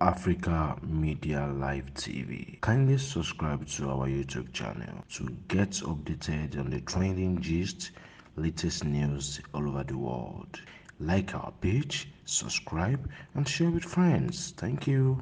Africa Media Live TV. Kindly subscribe to our YouTube channel to get updated on the trending gist, latest news all over the world. Like our page, subscribe, and share with friends. Thank you.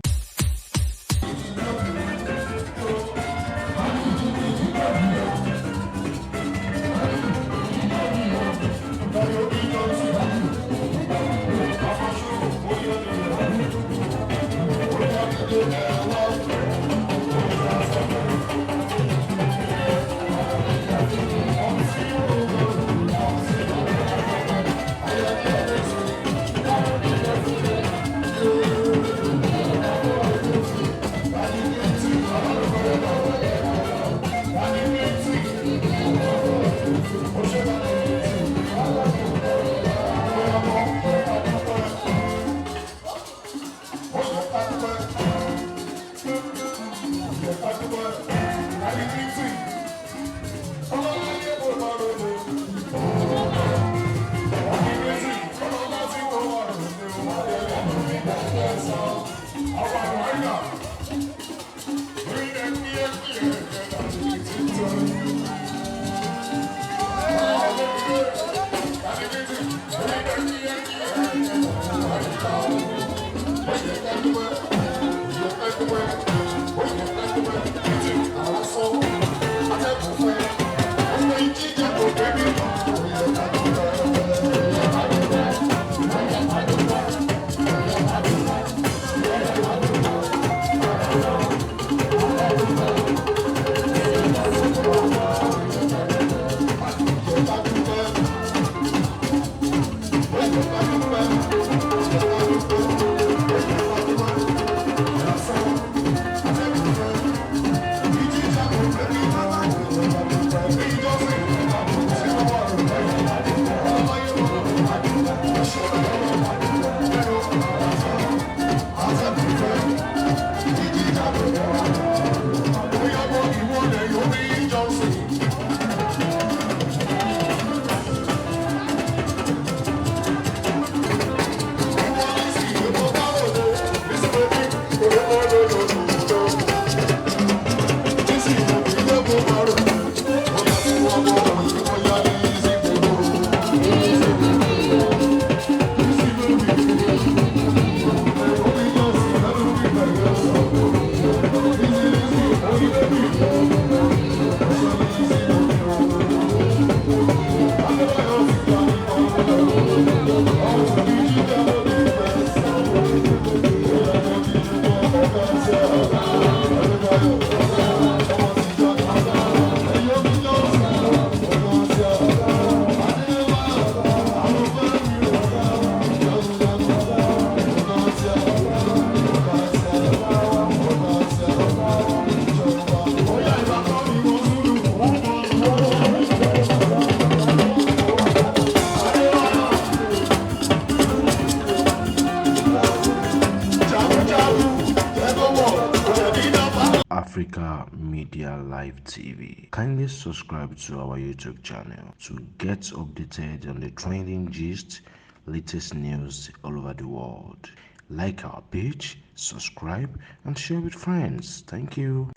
Africa Media Live TV. Kindly subscribe to our YouTube channel to get updated on the trending gist, latest news all over the world. Like our page, subscribe, and share with friends. Thank you.